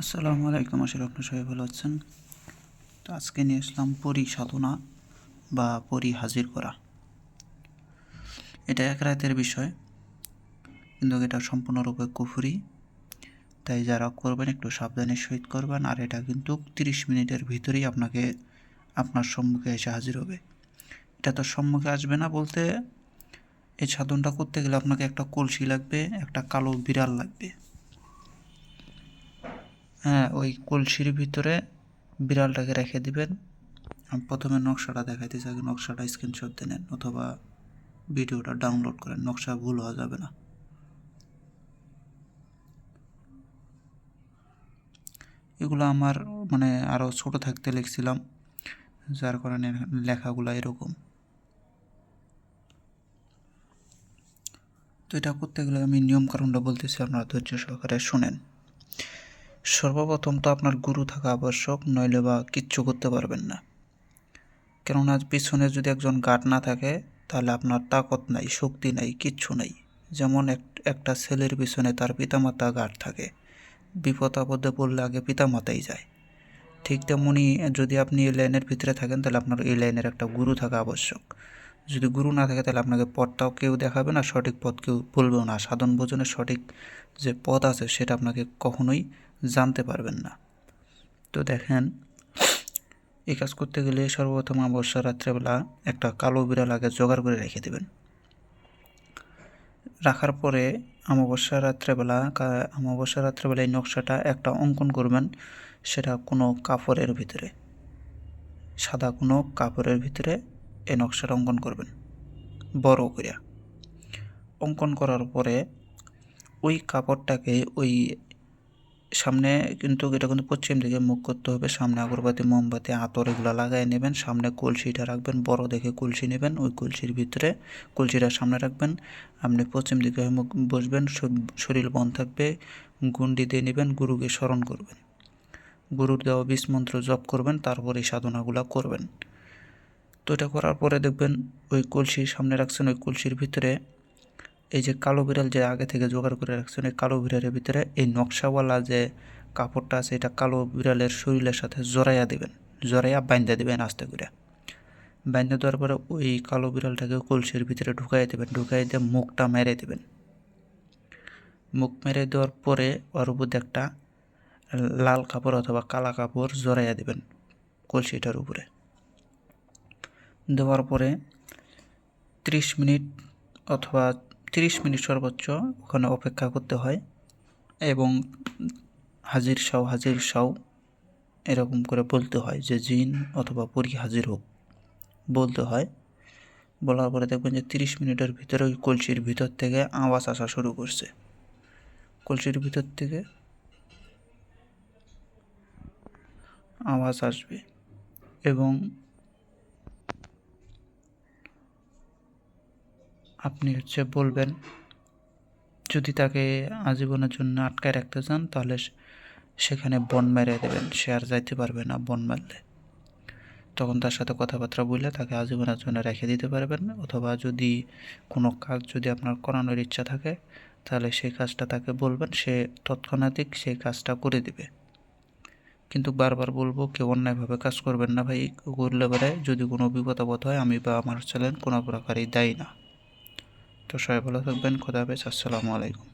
আসসালামু আলাইকুম, আশা করি আপনারা সবাই ভালো আছেন। তো আজকে নিয়ে আসলাম পরী সাধনা বা পরী হাজির করা। এটা এক রাতের বিষয়, কিন্তু এটা সম্পূর্ণরূপে কুফরি। তাই যারা করবেন একটু সাবধানের সহিত করবেন। আর এটা কিন্তু 30 মিনিটের ভিতরেই আপনার সম্মুখে এসে হাজির হবে। এটা তো সম্মুখে আসবে না বলতে, এই সাধনটা করতে গেলে আপনাকে একটা কলসি লাগবে, একটা কালো বিড়াল লাগবে। হ্যাঁ, ওই কলসির ভিতরে বিড়ালটাকে রেখে দিবেন। আমি প্রথমে নকশাটা দেখাইতেছি, আগে নকশাটা স্ক্রিনশট দিয়ে নেন অথবা ভিডিওটা ডাউনলোড করেন, নকশা ভুল হওয়া যাবে না। এগুলো আমার আরও ছোট থাকতে লিখছিলাম, যার কারণে লেখাগুলো এরকম। তো এটা করতে গেলে আমি নিয়মকানুনটা বলতেছি, আপনারা ধৈর্য সহকারে শুনেন। সর্বপ্রথম তো আপনার গুরু থাকা আবশ্যক, নইলে বা কিচ্ছু করতে পারবেন না। কেননা পিছনে যদি একজন গার্ড না থাকে তাহলে আপনার তাকত নাই, শক্তি নাই, কিচ্ছু নাই। যেমন একটা ছেলের পিছনে তার পিতামাতা গার্ড থাকে, বিপদ আপদে পড়লে আগে পিতামাতাই যায়। ঠিক তেমনি যদি আপনি এই লাইনের ভিতরে থাকেন তাহলে আপনার এই লাইনের একটা গুরু থাকা আবশ্যক। যদি গুরু না থাকে তাহলে আপনাকে পথটাও কেউ দেখাবে না, সঠিক পথ কেউ বলবেও না। সাধন ভোজনের সঠিক যে পথ আছে সেটা আপনাকে কখনোই জানতে পারবেন না। তো দেখেন, এই কাজ করতে গেলে সর্বপ্রথম অমাবস্যা রাত্রেবেলা একটা কালো বিড়াল আগে জোগাড় করে রেখে দেবেন। রাখার পরে অমাবস্যা রাত্রেবেলা এই নকশাটা একটা অঙ্কন করবেন। সেটা কোনো কাপড়ের ভিতরে, সাদা কোনো কাপড়ের ভিতরে এই নকশাটা অঙ্কন করবেন বড় করে। অঙ্কন করার পরে ওই কাপড়টাকে ওই সামনে, কিন্তু এটা কিন্তু পশ্চিম দিকে মুখ করতে হবে। সামনে আগরবাতি, মোমবাতি, আতর এগুলো লাগাই নেবেন। সামনে কলসিটা রাখবেন, বড় দেখে কলসি নেবেন। ওই কলসির ভিতরে কলসিটা সামনে রাখবেন। আপনি পশ্চিম দিকে মুখ বসবেন, শরীর বন্ধ থাকবে। গুন্ডি দিয়ে নেবেন, গুরুকে স্মরণ করবেন, গুরুর দেওয়া বীজ মন্ত্র জপ করবেন, তারপর এই সাধনাগুলো করবেন। তো এটা করার পরে দেখবেন ওই কলসি সামনে রাখছেন, ওই কলসির ভিতরে এই যে কালো বিড়াল যে আগে থেকে জোগাড় করে রাখছেন, এই কালো বিড়ালের ভিতরে এই নকশাওয়ালা যে কাপড়টা আছে এটা কালো বিড়ালের শরীরের সাথে জড়াইয়া দেবেন, জড়াইয়া বাইন্ধা দেবেন আস্তে করে। বাইন্ধা দেওয়ার পরে ওই কালো বিড়ালটাকে কলসির ভিতরে ঢুকাই দেবেন, ঢুকাই দিয়ে মুখটা মেরে দেবেন। মুখ মেরে দেওয়ার পরে ওর উপর একটা লাল কাপড় অথবা কালা কাপড় জড়াইয়া দেবেন কলসিটার উপরে। দেওয়ার পরে 30 মিনিট অথবা 30 মিনিট সর্বোচ্চ ওখানে অপেক্ষা করতে হয়, এবং হাজির সাও এরকম করে বলতে হয় যে জিন অথবা পরী হাজির হোক, বলতে হয়। বলার পরে দেখবেন যে 30 মিনিটের ভিতরে ওই কলসির ভিতর থেকে আওয়াজ আসা শুরু করছে। কলসির ভিতর থেকে আওয়াজ আসবে এবং আপনি বলবেন। যদি তাকে আজীবনের জন্য আটকায় রাখতে চান তাহলে সেখানে বন মেরে দেবেন, সে আর যাইতে পারবে না বন মারলে। তখন তার সাথে কথাবার্তা বলে তাকে আজীবনের জন্য রেখে দিতে পারবেন। অথবা যদি কোনো কাজ যদি আপনার করানোর ইচ্ছা থাকে তাহলে সেই কাজটা তাকে বলবেন, সে তৎক্ষণাৎ সেই কাজটা করে দিবে। কিন্তু বারবার বলবো, কেউ অন্যায়ভাবে কাজ করবেন না ভাই। করলে পরে যদি কোনো বিপদ আপদ হয় আমি বা আমার চ্যানেল কোনো প্রকারই দায়ী না। তো সবাই ভালো থাকবেন, খোদা হাফেজ, আসসালামু আলাইকুম।